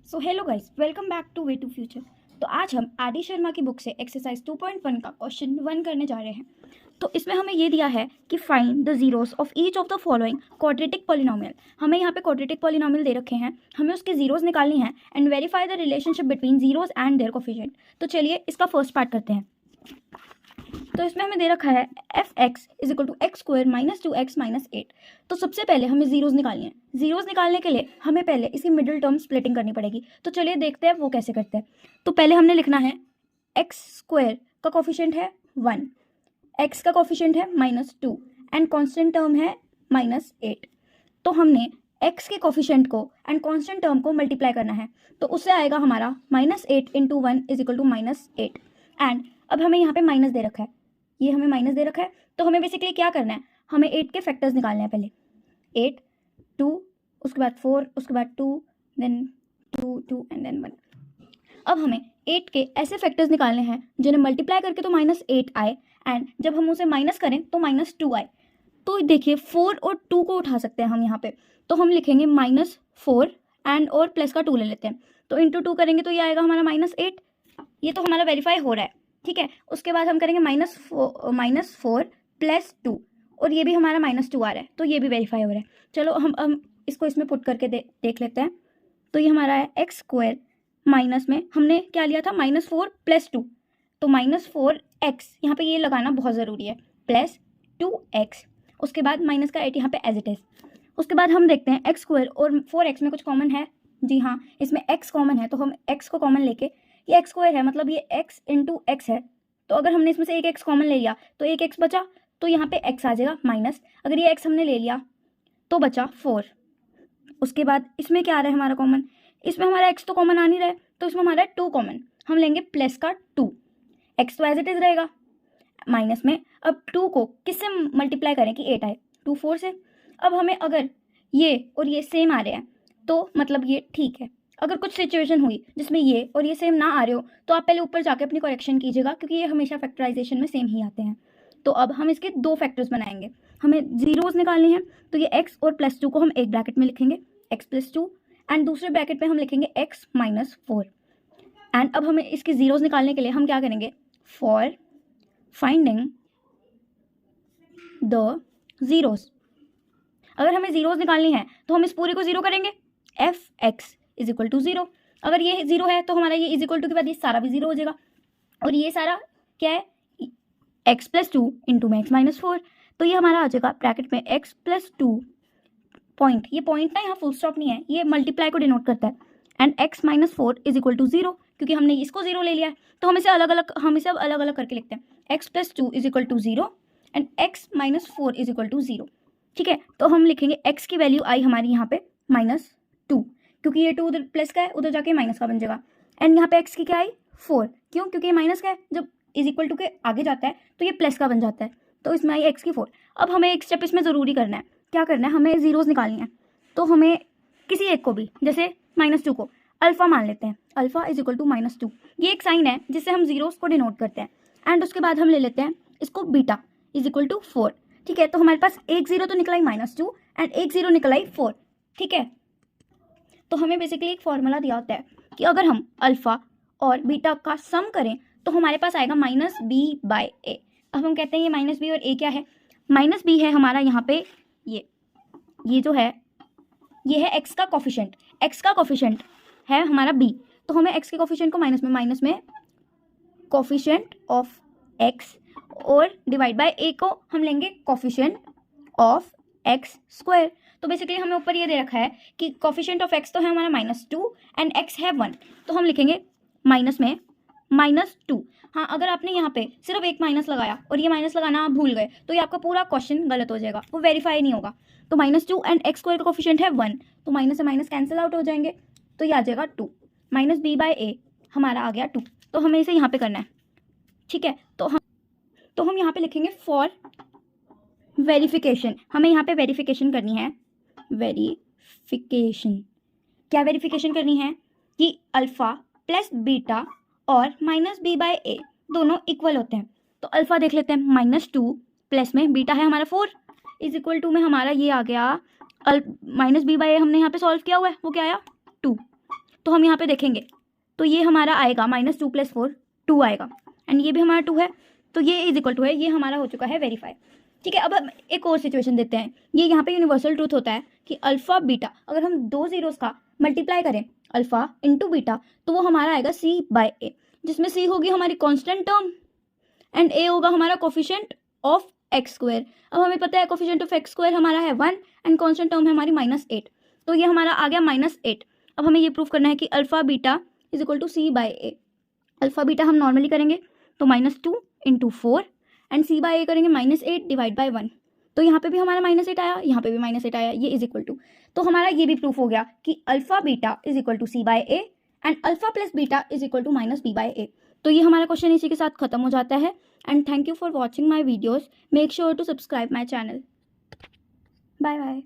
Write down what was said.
So hello guys, welcome back to Way to Future. तो आज हम आदि शर्मा की बुक से एक्सरसाइज 2.1 का क्वेश्चन 1 करने जा रहे हैं। तो इसमें हमें ये दिया है कि find the zeros of each of the following quadratic polynomial. हमें यहाँ पे क्वाड्रेटिक पॉलिनोमियल दे रखे हैं, हमें उसके जीरोस निकालनी है and verify the relationship between zeros and their coefficient. तो चलिए इसका फर्स्ट पार्ट करते हैं। तो इसमें हमें दे रखा है f x is equal to x square minus 2x minus 8। तो सबसे पहले हमें जीरोस निकालनी है। जीरोस निकालने के लिए हमें पहले इसकी मिडिल टर्म स्प्लिटिंग करनी पड़ेगी। तो चलिए देखते हैं वो कैसे करते हैं। तो पहले हमने लिखना है एक्स स्क्वायर का कोफिशिएंट है 1, एक्स का कोफिशिएंट है -2 एंड कॉन्स्टेंट टर्म है -8। तो हमने एक्स के कोफिशिएंट को एंड कॉन्स्टेंट टर्म को मल्टीप्लाई करना है। तो उससे आएगा हमारा -8 into 1 is equal to -8। And अब हमें यहाँ पे माइनस दे रखा है, ये हमें माइनस दे रखा है। तो हमें बेसिकली क्या करना है, हमें 8 के फैक्टर्स निकालने हैं। पहले 8, 2, उसके बाद 4, उसके बाद 2, देन 2, 2 एंड देन 1। अब हमें 8 के ऐसे फैक्टर्स निकालने हैं जिन्हें मल्टीप्लाई करके तो -8 आए एंड जब हम उसे माइनस करें तो -2 आए। तो देखिए 4 और 2 को उठा सकते हैं हम यहाँ पे। तो हम लिखेंगे -4 एंड और प्लस का 2 ले लेते हैं। तो इंटू 2 करेंगे तो ये आएगा हमारा -8। ये तो हमारा वेरीफाई हो रहा है, ठीक है। उसके बाद हम करेंगे -4 प्लस 2 और ये भी हमारा -2 आ रहा है, तो ये भी वेरीफाई हो रहा है। चलो हम इसको इसमें पुट करके देख लेते हैं। तो ये हमारा है एक्स स्क्वायर माइनस में हमने क्या लिया था -4 प्लस 2, तो -4x यहाँ पे ये लगाना बहुत ज़रूरी है, प्लस 2x, उसके बाद माइनस का 8 यहाँ पे एज इट इज़। उसके बाद हम देखते हैं एक्स स्क्वायर और 4x में कुछ कॉमन है। जी हाँ, इसमें x कॉमन है, तो हम x को कॉमन लेके, ये एक्स स्क्वायर है मतलब ये x इंटू एक्स है। तो अगर हमने इसमें से एक x कॉमन ले लिया तो एक x बचा, तो यहाँ पे x आ जाएगा माइनस। अगर ये x हमने ले लिया तो बचा 4। उसके बाद इसमें क्या आ रहा है हमारा कॉमन, इसमें हमारा x तो कॉमन आ नहीं रहा है, तो इसमें हमारा 2 कॉमन, हम लेंगे प्लस का 2, x तो एज इट इज रहेगा माइनस में। अब 2 को किससे मल्टीप्लाई करें कि 8 आए, 2 4 से। अब हमें अगर ये और ये सेम आ रहे हैं तो मतलब ये ठीक है। अगर कुछ सिचुएशन हुई जिसमें ये और ये सेम ना आ रहे हो तो आप पहले ऊपर जाके अपनी करेक्शन कीजिएगा, क्योंकि ये हमेशा फैक्टराइजेशन में सेम ही आते हैं। तो अब हम इसके 2 फैक्टर्स बनाएंगे, हमें जीरोस निकालने हैं। तो ये x और +2 को हम एक ब्रैकेट में लिखेंगे, x + 2, एंड दूसरे ब्रैकेट में हम लिखेंगे x - 4। एंड अब हमें इसके जीरोस निकालने के लिए हम क्या करेंगे, फॉर फाइंडिंग द जीरोस। अगर हमें जीरोस निकालनी है तो हम इस पूरे को जीरो करेंगे, f x is equal to 0। अगर ये 0 है तो हमारा ये इज इक्वल टू के बाद ये सारा भी 0 हो जाएगा, और ये सारा क्या है, x + 2 इंटू में x - 4। तो ये हमारा आ जाएगा ब्रैकेट में x + 2 पॉइंट, ये पॉइंट ना यहाँ फुल स्टॉप नहीं है, ये मल्टीप्लाई को डिनोट करता है, and x - 4 is equal to 0, क्योंकि हमने इसको 0 ले लिया है। तो हम इसे अब अलग अलग करके लिखते हैं, x + 2 is equal to 0 and x - 4 is equal to 0, ठीक है। तो हम लिखेंगे x की वैल्यू आई हमारी यहाँ पे -2, क्योंकि ये 2 उधर प्लस का है, उधर जाके माइनस का बन जाएगा। एंड यहाँ पे x की क्या आई 4, क्यों, क्योंकि ये माइनस का है, जब इज इक्वल टू के आगे जाता है तो ये प्लस का बन जाता है, तो इसमें आई x की 4। अब हमें एक स्टेप इसमें ज़रूरी करना है, क्या करना है, हमें जीरोस निकालनी है। तो हमें किसी एक को भी, जैसे -2 को अल्फ़ा मान लेते हैं, अल्फ़ा इज इक्वल टू -2, ये एक साइन है जिससे हम जीरोस को डिनोट करते हैं। एंड उसके बाद हम ले लेते हैं इसको बीटा इज इक्वल टू 4, ठीक है। तो हमारे पास एक 0 तो निकला ही -2 एंड एक 0 निकला ही 4, ठीक है। तो हमें बेसिकली एक फॉर्मूला दिया होता है कि अगर हम अल्फ़ा और बीटा का सम करें तो हमारे पास आएगा -b/a। अब हम कहते हैं ये -b और a क्या है, -b है हमारा यहाँ पे ये जो है ये है x का कोफिशिएंट, x का कोफिशिएंट है हमारा b। तो हमें x के कोफिशिएंट को माइनस में कोफिशिएंट ऑफ x और डिवाइड बाय a को हम लेंगे कोफिशिएंट ऑफ x स्क्वायर। तो बेसिकली हमें ऊपर ये दे रखा है कि कोफिशिएंट ऑफ x तो है हमारा -2 एंड x है 1, तो हम लिखेंगे माइनस में -2। हाँ, अगर आपने यहाँ पे सिर्फ एक माइनस लगाया और ये माइनस लगाना आप भूल गए तो ये आपका पूरा क्वेश्चन गलत हो जाएगा, वो वेरीफाई नहीं होगा। तो -2 एंड x स्क्वायर का कोफिशिएंट है 1, तो माइनस से माइनस कैंसिल आउट हो जाएंगे, तो ये आ जाएगा 2, -b/a हमारा आ गया 2। तो हमें इसे यहाँ पे करना है, ठीक है। तो हम यहाँ पे लिखेंगे फॉर वेरिफिकेशन, हमें यहाँ पे वेरिफिकेशन करनी है। वेरिफिकेशन, क्या वेरिफिकेशन करनी है कि अल्फ़ा प्लस बीटा और -b/a दोनों इक्वल होते हैं। तो अल्फ़ा देख लेते हैं, -2 प्लस में बीटा है हमारा 4 इज इक्वल टू में हमारा ये आ गया -b/a हमने यहाँ पे सॉल्व किया हुआ है, वो क्या आया 2। तो हम यहाँ पे देखेंगे तो ये हमारा आएगा -2 + 4 2 आएगा, एंड ये भी हमारा 2 है, तो ये इज इक्वल टू है, ये हमारा हो चुका है वेरीफाई। ठीक है, अब हम एक और सिचुएशन देते हैं। ये यहाँ पे यूनिवर्सल ट्रूथ होता है कि अल्फा बीटा, अगर हम दो जीरोस का मल्टीप्लाई करें अल्फा इंटू बीटा, तो वो हमारा आएगा C/A, जिसमें C होगी हमारी कॉन्स्टेंट टर्म एंड A होगा हमारा कोफिशिएंट ऑफ x²। अब हमें पता है कोफिशिएंट ऑफ x² हमारा है 1 एंड कॉन्स्टेंट टर्म है हमारी -8, तो ये हमारा आ गया -8। अब हमें ये प्रूव करना है कि alpha beta is equal to C/A। Alpha beta हम नॉर्मली करेंगे तो -2 × 4 एंड C/A करेंगे -8 / 1, तो यहाँ पे भी हमारा -8 आया, यहाँ पे भी -8 आया, ये इज इक्वल टू, तो हमारा ये भी प्रूफ हो गया कि alpha beta is equal to C/A and alpha plus beta is equal to -B/A। तो ये हमारा क्वेश्चन इसी के साथ खत्म हो जाता है। And thank you for watching my videos. Make sure to subscribe my channel. Bye bye.